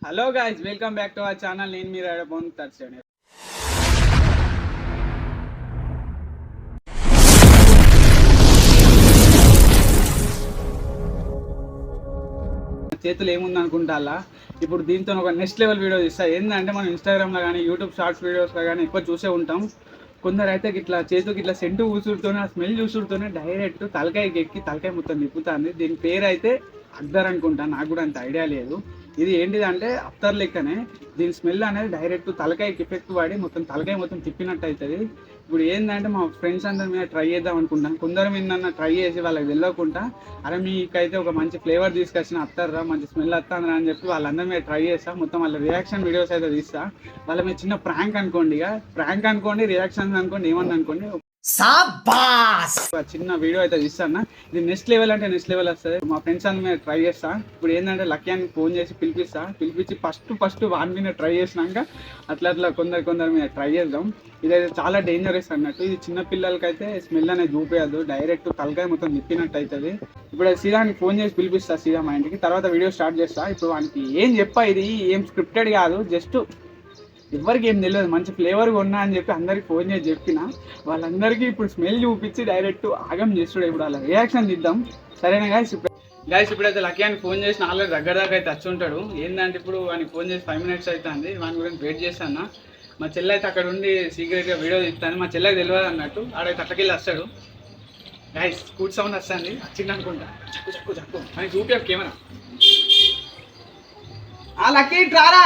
Hello guys, welcome back to our channel. నేను మీరు పొందుతాను. చేతులు ఏముంది అనుకుంటా, ఇప్పుడు దీంతో ఒక నెక్స్ట్ లెవెల్ వీడియో తీస్తా. ఏంటంటే మనం ఇన్స్టాగ్రామ్లో కానీ యూట్యూబ్ షార్ట్స్ వీడియోస్లో కానీ ఎక్కువ చూసే ఉంటాం. కొందరు అయితే ఇట్లా చేతికి ఇట్లా సెంటు ఊసుడుతోనే, ఆ స్మెల్ చూసుడుతోనే డైరెక్ట్ తలకాయకి ఎక్కి తలకాయ మొత్తం తిప్పుతుంది. దీని పేరు అయితే అద్దర్ అనుకుంటా, నాకు కూడా అంత ఐడియా లేదు. ఇది ఏంటిదంటే అత్తర్ లెక్కనే. దీని స్మెల్ అనేది డైరెక్ట్ తలకాయకి ఎఫెక్ట్ పడి మొత్తం తలకాయ మొత్తం తిప్పినట్టు అవుతుంది. ఇప్పుడు ఏంటంటే మా ఫ్రెండ్స్ అందరి మీద ట్రై చేద్దాం అనుకుంటాను. కొందరు మీద ట్రై చేసి వాళ్ళకి వెళ్ళకుండా, అరే మీకైతే ఒక మంచి ఫ్లేవర్ తీసుకొచ్చిన అత్తర్రా, మంచి స్మెల్ వస్తుందిరా అని చెప్పి వాళ్ళందరి మీద ట్రై చేస్తా. మొత్తం వాళ్ళ రియాక్షన్ వీడియోస్ అయితే తీస్తా. వాళ్ళ మీద చిన్న ప్రాంక్ అనుకోండి, ప్రాంక్ అనుకోండి, రియాక్షన్స్ అనుకోండి, ఏమన్నా అనుకోండి, చిన్న వీడియో అయితే తీస్తాను. ఇది నెక్స్ట్ లెవెల్ అంటే నెక్స్ట్ లెవెల్ వస్తుంది. మా ఫ్రెండ్స్ అందరి మీద ట్రై చేస్తా. ఇప్పుడు ఏంటంటే లక్కీని ఫోన్ చేసి పిలిపించి ఫస్ట్ వాన్ మీద ట్రై చేసినాక అట్లా కొందరు మీద ట్రై చేద్దాం. ఇదైతే చాలా డేంజరస్ అన్నట్టు. ఇది చిన్న పిల్లలకైతే స్మెల్ అనేది చూపించదు, డైరెక్ట్ తలకాయ మొత్తం నిప్పినట్టు అవుతుంది. ఇప్పుడు సీదానికి ఫోన్ చేసి పిలిపిస్తా సీదా మా ఇంటికి. తర్వాత వీడియో స్టార్ట్ చేస్తా. ఇప్పుడు వానికి ఏం చెప్పా, ఇది ఏం స్క్రిప్టెడ్ కాదు, జస్ట్ ఎవరికి ఏం తెలియదు, మంచి ఫ్లేవర్ కొన్నా అని చెప్పి అందరికి ఫోన్ చేసి చెప్పిన. వాళ్ళందరికీ ఇప్పుడు స్మెల్ చూపించి డైరెక్ట్ ఆగం చేస్తుడు. ఇప్పుడు వాళ్ళ రియాక్షన్ ఇద్దాం, సరేనా గాయ్స్? ఇప్పుడైతే లక్కీ అని ఫోన్ చేసి ఆల్రెడీ దగ్గర అయితే వచ్చి ఉంటాడు. ఏంటంటే ఇప్పుడు వానికి ఫోన్ చేసి 5 minutes అవుతుంది. వాని గురించి వెయిట్ చేస్తాను. మా చెల్లి అయితే అక్కడ ఉండి సీక్రెట్గా వీడియో తీస్తాను. మా చెల్లెకి తెలియదు అన్నట్టు. ఆడైతే అట్టకెళ్ళి వస్తాడు. గాయ్స్ స్కూట్ సౌండ్ వస్తుంది, వచ్చింది అనుకుంటా. చక్కు అని చూపి కెమెరా. లక్కీ రారా.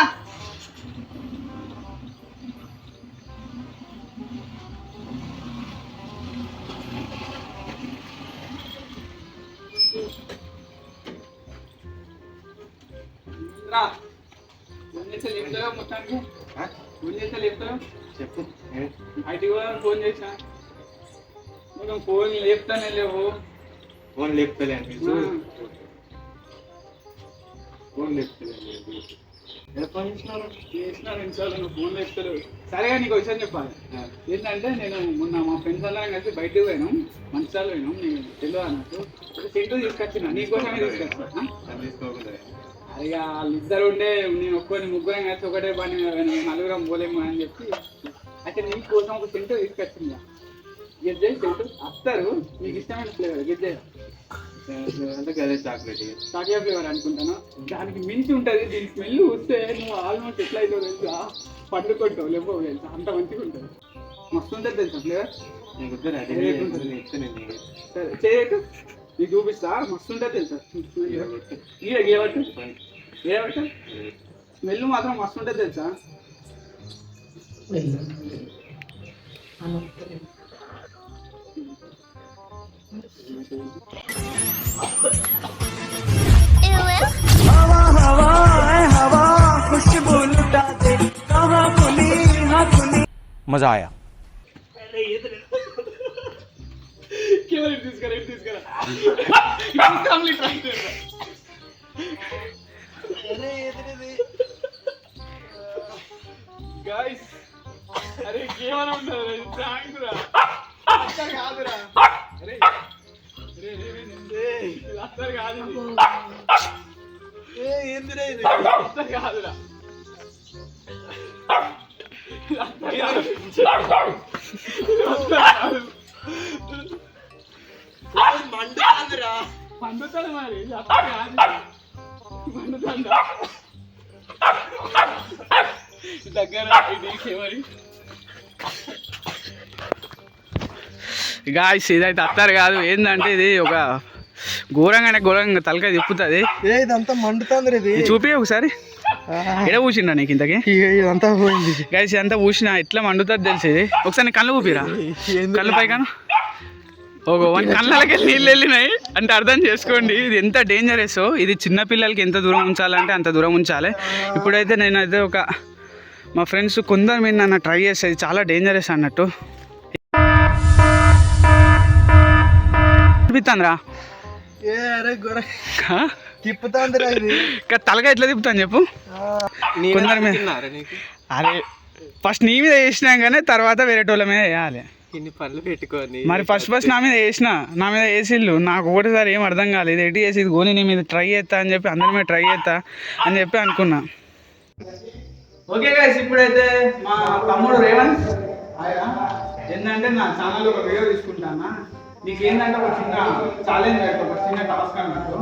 మొత్తానికి ఫోన్ చేస్తే లేపుతావు చెప్పు. ఐటీ కూడా ఫోన్ చేసా, నువ్వు ఫోన్ లేపుతానే లేవు. ఫోన్ లేపుతలే ఫోన్ చేసినారు ఇన్స్టాలో, నువ్వు ఫోన్ లేపుతలేవు. సరేగా నీకు విషయం చెప్పాలి. ఏంటంటే నేను మొన్న మా ఫ్రెండ్స్ అందరం కలిసి బయటకు పోయినాం, మంచిసార్లు పోయినాం. నేను తెలియదు అన్నట్టు సెంటు తీసుకొచ్చినా, నీకోసమే తీసుకొచ్చిన. ఇక వాళ్ళిద్దరు ఉండే, నేను ముగ్గురం కలిసి ఒకటే పని, నలుగురం పోలేము అని చెప్పి అయితే నీకోసం ఒక సెంటు తీసుకొచ్చింది. గిజ్జే సెంటు వస్తారు, నీకు ఇష్టమైన ఫ్లేవర్ గిజ్జే అంటే చాక్లెట్ ఫ్లేవర్ అనుకుంటాను. దానికి మించి ఉంటుంది. దీని స్మెల్ వస్తే నువ్వు ఆల్మోస్ట్ ఎట్లా అవుతావు తెలుసా, పండుకుంటావు లేవు తెలుసా, అంత మంచిగా ఉంటుంది. మస్తు ఉంటుంది తెలుసా ఫ్లేవర్. సరే చేయట్టు, నీకు చూపిస్తా. మస్తు ఉంటుంది తెలుసా. ఏవట్టు స్మెల్ మాత్రం మస్తు ఉంటుంది తెలుసా. मजा आया. గాయ్స్ అరే ఏమన్నా ఉండదు, కాదురా. అరే అత్తర్ కాదు, ఏందిరా ఇది, అత్తర్ కాదురా. పండుతాడు మరి, అత్తర్ కాదు, పండుతాడా దగ్గర మరి. గాయ్స్ ఇదైతే అత్తారు కాదు, ఏంటంటే ఇది ఒక ఘోరంగా తలకాయ తిప్పుతుంది. ఇదంతా మండుతుంది. ఇది చూపి ఒకసారి. ఎడ పూసిండా నీకు ఇంతకి? ఇదంతా పోయింది గాయ్స్, ఇదంతా పూసినా ఎట్లా మండుతుంది తెలిసేది. ఒకసారి కళ్ళు ఊపిరా, కళ్ళు పైకాను ఒక 1 కళ్ళకి నీళ్ళు వెళ్ళినాయి అంటే అర్థం చేసుకోండి ఇది ఎంత డేంజరస్. ఇది చిన్నపిల్లలకి ఎంత దూరం ఉంచాలంటే అంత దూరం ఉంచాలి. ఇప్పుడైతే నేనైతే మా ఫ్రెండ్స్ కొందరు మీద నన్ను ట్రై చేసేది చాలా డేంజరస్ అన్నట్టు. తిప్పుతాందిరా, తలగా ఎట్లా తిప్పుతాను చెప్పు. కొందరు మీద అరే ఫస్ట్ నీ మీద వేసినాకనే తర్వాత వేరేటోళ్ళ మీద వేయాలి. ఇన్ని పనులు పెట్టుకొని మరి ఫస్ట్ నా మీద వేసిళ్ళు. నాకు ఒకటిసారి ఏం అర్థం కాలేదు, ఎటు చేసి ఇది గోని నీ మీద ట్రై చేస్తా అని చెప్పి అందరి మీద ట్రై చేస్తా అని చెప్పి అనుకున్నా. ఓకే గైస్, ఇప్పుడైతే మా తమ్ముడు రేవంత్ ఆయన ఏంటంటే నా ఛానల్ ఒక వీడియో తీసుకుంటానా, నీకు ఏంటంటే ఒక చిన్న ఛాలెంజ్ పెడతా, ఒక చిన్న టాస్క్ అన్నట్టు.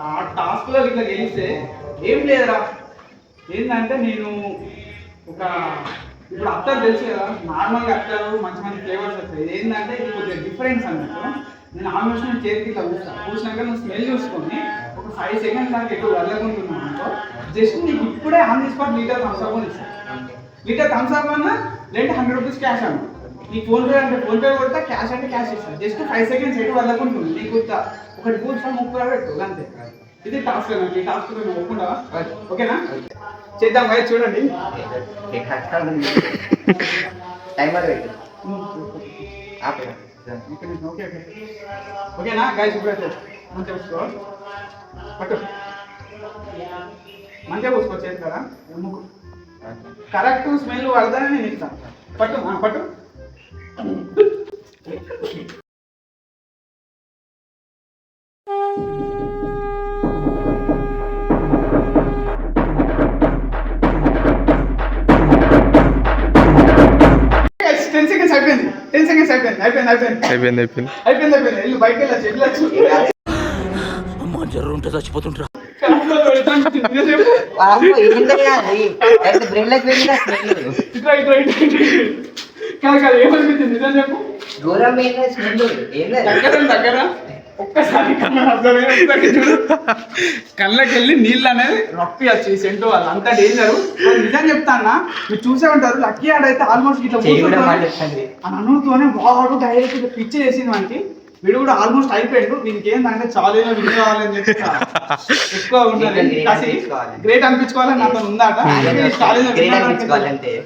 ఆ టాస్క్లో ఇట్లా గెలిస్తే ఏం లేదురా, ఏంటంటే నేను ఒక ఇప్పుడు అత్తర్ తెలుసు కదా, నార్మల్గా అత్తరు మంచి మంచి ఫ్లేవర్స్ వస్తాయి. ఏంటంటే ఇది కొద్దిగా డిఫరెన్స్ అన్నట్టు. నేను ఆల్మోస్ట్ నేను చేతికి ఇట్లా కూర్చున్నాక నువ్వు స్మెల్ చూసుకొని ఒక 5 సెకండ్స్ దాకా ఎక్కువ వెళ్ళకుంటున్నాను అనుకో, జస్ట్ నీకు ఇప్పుడే on the spot litre Thums Up అని ఇస్తాను. లీటర్ థమ్స్అప్ అన్నా లేదంటే 100 రూపీస్ క్యాష్ అన్న, నీకు ఫోన్పే అంటే ఫోన్పే కొడతా, క్యాష్ అంటే క్యాష్ ఇస్తాను. జస్ట్ 5 సెకండ్స్ ఎక్కువ వెళ్ళకుంటుంది. నీకు ఒకటి కూర్చొని 30 రూపాయలు పెట్టు అంతే. ఇది టాస్క్ అన్నట్టు. ఈ టాస్క్ నువ్వు ఒప్పుకుంటావా? ఓకేనా, చేద్దాం భయ. చూడండి ఓకేనా గైస్, ఇప్పుడైతే మంచిగా చూసుకో, పట్టు మంచిగా పూసుకో చేతి కదా, ముక్కు కరెక్ట్ స్మెల్ పడదని నేను ఇస్తాను. పట్టు పట్టు. అయిపోయింది. వెళ్ళి బయటకు వెళ్ళచ్చు. ఉంటే చచ్చిపోతుంటా. ఏమనిపించింది నిజం చెప్పు. దగ్గర ఒక్కసారి కళ్ళకి వెళ్ళి నీళ్ళు అనేది రప్పి వచ్చి సెంటు వాళ్ళు అంత డేంజర్. నిజం చెప్తానా, మీరు చూసే ఉంటారు. లక్కీ ఆడ అయితే ఆల్మోస్ట్ ఇట్లా అని అనుతోనే వాడు డైరెక్ట్ పిచ్చి చేసింది మనకి. వీడు కూడా ఆల్మోస్ట్ అయిపోయాడు. దీనికి ఏంటంటే చాలా విన్ కావాలని చెప్పి ఎక్కువ ఉంటుంది. గ్రేట్ అనిపించుకోవాలని నాతో ఉందాట.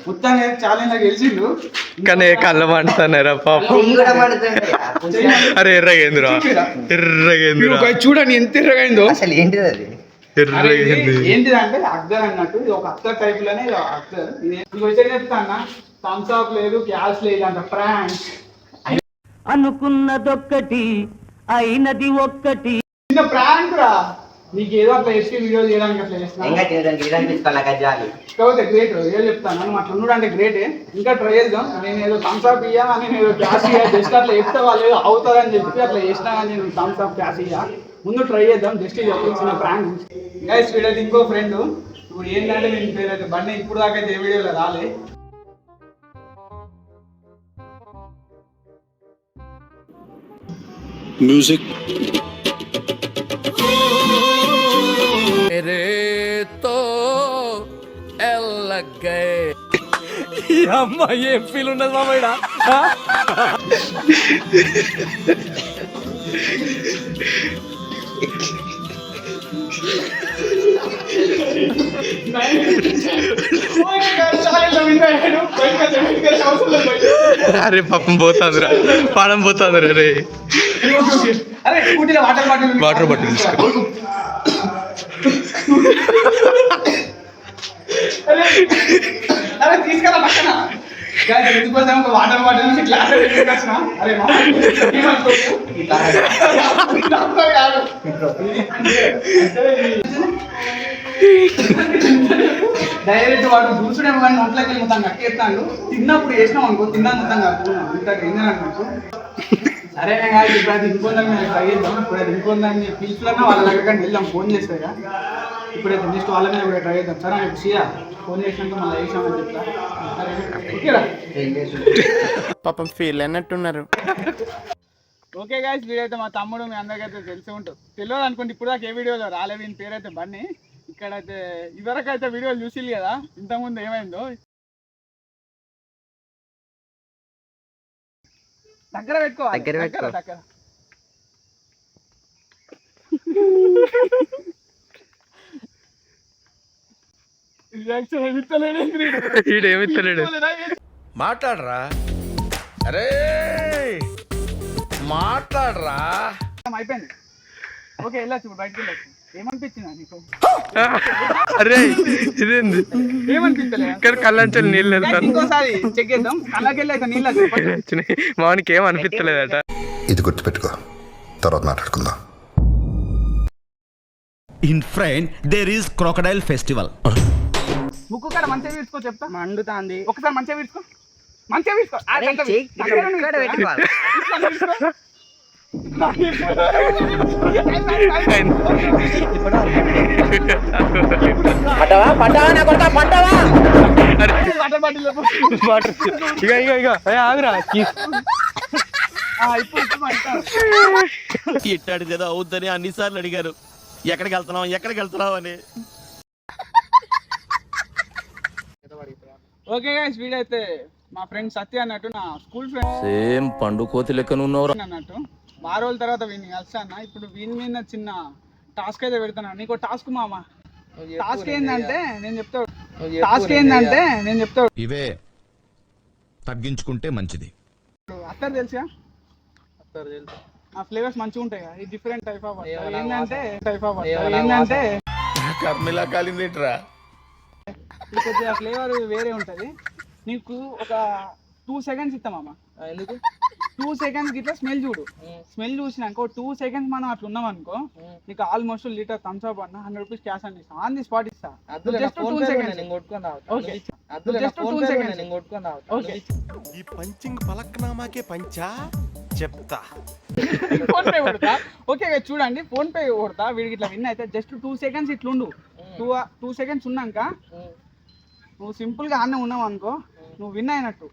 మొత్తాన్ని ఛాలెంజ్ గెలిచిండు. కానీ కళ్ళ మండుతున్నారా పాపం. అరే ఎర్రగైందిరా, ఎర్రగైంది. చూడండి ఎంత ఎర్రగైందో. అసలు ఏంటిది అది? ఏంటిదంటే అక్దర్ అన్నట్టు. ఇది ఒక అక్దర్ టైప్ లోనే అక్దర్. ఇది వచ్చే చెప్తానా, థమ్స్ అప్ లేదు, క్యాష్ లేదు అంట. ప్రాంక్ అనుకున్నదొక్కటి అయినది ఒక్కటి. చిన్న ప్రాంక్ రా, నీకు ఏదో అట్లా ఎస్పీ వీడియో చేయడానికి అట్లా చేస్తున్నా. కాకపోతే గ్రేట్ ఏదో చెప్తాను, నువ్వు అట్లా ఉన్నాడు అంటే గ్రేటే. ఇంకా ట్రై చేద్దాం. నేను ఏదో థమ్స్ అప్ ఇయ్యా, నేను ఏదో క్యాష్ ఇయ్యా, జస్ట్ అట్లా చెప్తే వాళ్ళు ఏదో అవుతారని చెప్పి అట్లా చేసినా కానీ నేను థమ్స్ అప్ క్యాష్ ఇయ్యా. ముందు ట్రై చేద్దాం. జస్ట్ ఇది చిన్న ప్రాంక్. గైస్ వీడైతే ఇంకో ఫ్రెండ్. ఇప్పుడు ఏంటంటే నేను పేరు అయితే బండి ఇప్పుడు దాకా అయితే ఏ వీడియోలో రాలే. म्यूजिक मेरे तो एल लग गए. అమ్మా ఏం ఫీల్ ఉన్నది మామయ్య. అరే పాపం పోతుందిరా, పానం పోతుందిరా. రే వాటర్ బాటిల్ తీసుకో. అరే తీసుకెళ్ళా పక్కన వాటర్ బాటిల్ గ్లాస్. అరే డైరెక్ట్ వాడు చూసుడేమో కానీ నోట్లోకి వెళ్ళి మొత్తం కక్కేస్తాడు. తిన్నప్పుడు వేసినాం అనుకో, తిన్నా మొత్తం కట్టుకున్నాం. ఇంత డేంజర్ అనుకో. సరేనే కాదు, ఇప్పుడు అది ఇంకొందని మేము ట్రై చేద్దాం. ఇప్పుడు అది ఇంకొందని పిలుచుకున్నా వాళ్ళ దగ్గర వెళ్దాం. ఫోన్ చేస్తాయి ఇప్పుడైతే నెక్స్ట్ వాళ్ళ మీద కూడా ట్రై చేద్దాం. సరే నాకు షియా ఫోన్ చేసినాక మళ్ళీ వేసామని చెప్తా. ఓకేరా, పాపం ఫీల్ అన్నట్టున్నారు. ఓకే గాయస్, వీడైతే మా తమ్ముడు. మీ అందరికైతే తెలిసి ఉంటుంది, తెలియదు అనుకోండి. ఇప్పుడు దాకా ఏ వీడియోలో రాలేదు. ఈయన పేరు అయితే బన్నీ. ఇక్కడైతే ఇవరకు అయితే వీడియోలు చూసిల్లు కదా, ఇంతకుముందు ఏమైందో. దగ్గర పెట్టుకోవాలి, దగ్గర. మాట్లాడరా, అరే మాట్లాడరా. అయిపోయింది. ఓకే వెళ్ళచ్చు, ఇప్పుడు బయటకు వెళ్ళచ్చు. ఏమనిపించిందా నీకు? అరే ఇదేంది ఏమనిపించలేదు? కళ్ళంచెలు నీళ్ళు వెళ్తాను. ఇంకోసారి చెక్ చేద్దాం. కళ్ళకెళ్ళి అయితే నీళ్ళు వచ్చినాయి. మామూలుకి ఏం అనిపించలేదట. ఇది గుర్తుపెట్టుకో, తర్వాత మాట్లాడుకుందాం. In France, there is crocodile festival. ముక్కు కాడ మంచిగా తీసుకో చెప్తా. మండుతాంది. ఒకసారి మంచిగా తీసుకో, మంచిగా తీసుకో. అరే చెయ్యి ఇక్కడ పెట్టుకోవాలి. ఇక ఆగురా. ఇట్టాడిదేదో అవుద్దని అన్నిసార్లు అడిగారు. ఎక్కడికి వెళ్తున్నావు అని. ఓకే గైస్, వీడైతే మా ఫ్రెండ్ సత్య అన్నట్టు, నా స్కూల్ ఫ్రెండ్ సేమ్ పండు కోతి లెక్కన ఉన్నవరా అన్నట్టు. బాగా రోజుల తర్వాత వీడిని కలిసాను. ఇప్పుడు వీని మీద చిన్న టాస్క్ అయితే పెడతాను. నీకు టాస్క్ మామ. టాస్క్ ఏంటంటే నేను చెప్తా. ఇవే తగ్గించుకుంటే మంచిది. అత్తరు తెలుసా? ఆ ఫ్లేవర్స్ మంచిగా ఉంటాయి కదా. ఇది డిఫరెంట్ టైప్ ఆఫ్ ఏంటంటే కర్మిలా కాలిందేంట్రా. ఇది కొద్దిగా ఫ్లేవర్ వేరే ఉంటది. నీకు ఒక 2 seconds ఇస్తామమ్మా. ఎందుకు 2 seconds గిట్లా స్మెల్ చూడు. స్మెల్ చూసినాక 2 seconds మనం అట్లా ఉన్నాం అనుకో, నీకు ఆల్మోస్ట్ లీటర్ థమ్స్ అప్ అన్న 100 రూపీస్ క్యాష్ అని ఇస్తాం. ఆన్ ది స్పాట్ ఇస్తా. Just 2 seconds. Okay, just 2 seconds. Okay, ఈ పంచింగ్ పలక్నామాకే పంచా చెప్తా. ఫోన్ పే కొడతా. ఓకే చూడండి, ఫోన్ పే కొడతా. వీడికి ఇట్లా విన్ అయితే జస్ట్ 2 seconds ఇట్లుండు. 2 seconds ఉన్నాక నువ్వు సింపుల్ గా ఆనే ఉన్నావు అనుకో, నువ్వు విన్ అయినట్టు.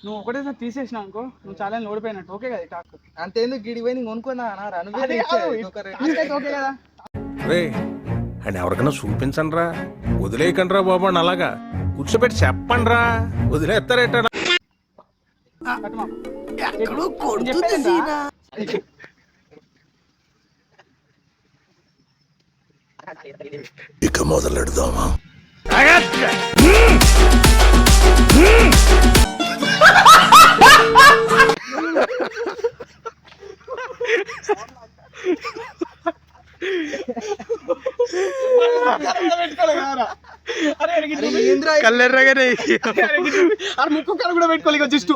నువ్వు ఒకటేసారి తీసేసినావు అనుకో, నువ్వు ఛాలెంజ్ ఓడిపోయినట్టు. ఓకే కదా టాక్? అంతేందుకు గిడిపోయి నీకు కొనుక్కున్నా ఓకే కదా? రే అని ఎవరికైనా చూపించండి రా, వదిలేయకండి రా బాబు అని అలాగా కూర్చోబెట్టి చెప్పండి రా, వదిలేస్తారేట. ఇక మొదలెడదామా? కల్లెర్రగానే ముక్కు కళ్ళు కూడా పెట్టుకోలేక జస్ట్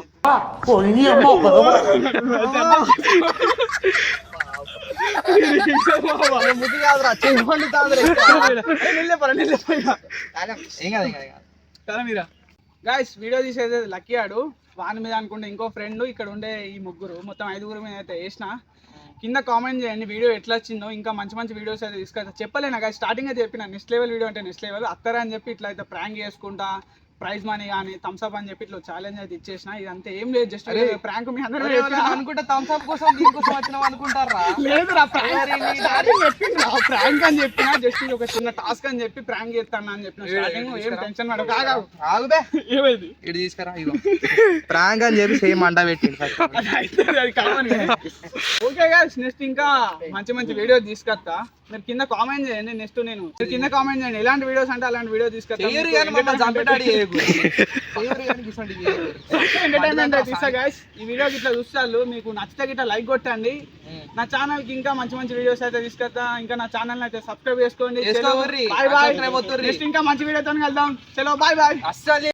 ముద్దు కాదురా, చెయ్యి మండుతాందిరా. కదా మీరా గాయస్, వీడియో తీసేది లక్కీ ఆడు. వాని మీద అనుకుంటే ఇంకో ఫ్రెండ్, ఇక్కడ ఉండే ఈ ముగ్గురు, మొత్తం 5 మీద అయితే వేసిన. కింద కామెంట్ చేయండి వీడియో ఎట్లా వచ్చిందో. ఇంకా మంచి మంచి వీడియోస్ అయితే తీసుకొస్తా. చెప్పలేనా గాయస్, స్టార్టింగ్ అయితే చెప్పిన నెక్స్ట్ లెవెల్ వీడియో అంటే నెక్స్ట్ లెవెల్ అత్తరా అని చెప్పి ఇట్లా అయితే ప్రాంక్ చేసుకుంటా, ప్రైజ్ మనీ కానీ థమ్స్ అప్ అని చెప్పి ఇట్లా ఛాలెంజ్ అయితే ఇచ్చేసిన. ఇదంతా ఏం లేదు, జస్ట్ ప్రాంక్. మీ అందరూ అనుకుంటే థమ్స్ అప్ కోసం దీనికోసం వచ్చినావు అనుకుంటారా? లేదురా, ప్రాంక్ అని చెప్పిన. జస్ట్ ఇది ఒక చిన్న టాస్క్ అని చెప్పి ప్రాంక్ చేస్తాను అని చెప్పిన. స్టార్టింగ్ ఏం టెన్షన్ పడకు. ఆగుబే, ఏమైంది ఇటు తీసుకురా. ఇగో ప్రాంక్ అని చెప్పి సేమ్ అంట పెట్టి. ఓకే గాయ్స్, నెక్స్ట్ ఇంకా మంచి మంచి వీడియో తీసుకొస్తా. మీరు కింద కామెంట్ చేయండి. నెక్స్ట్ నేను కింద కామెంట్ చేయండి ఎలాంటి వీడియోస్ అంటే అలాంటి వీడియో తీసుకొస్తా. ఎంటర్టైన్మెంట్ అయితే ఇస్తా గాయ్స్. ఈ వీడియోకి ఇట్లా చూస్తారు, మీకు నచ్చితే గిట్లా లైక్ కొట్టండి. నా ఛానల్ కి ఇంకా మంచి మంచి వీడియోస్ అయితే తీసుకొస్తా. ఇంకా నా ఛానల్ అయితే సబ్స్క్రైబ్ చేసుకోండి. Bye bye. నెక్స్ట్ ఇంకా మంచి వీడియోతో వెళ్దాం. చలో బాయ్ బాయ్.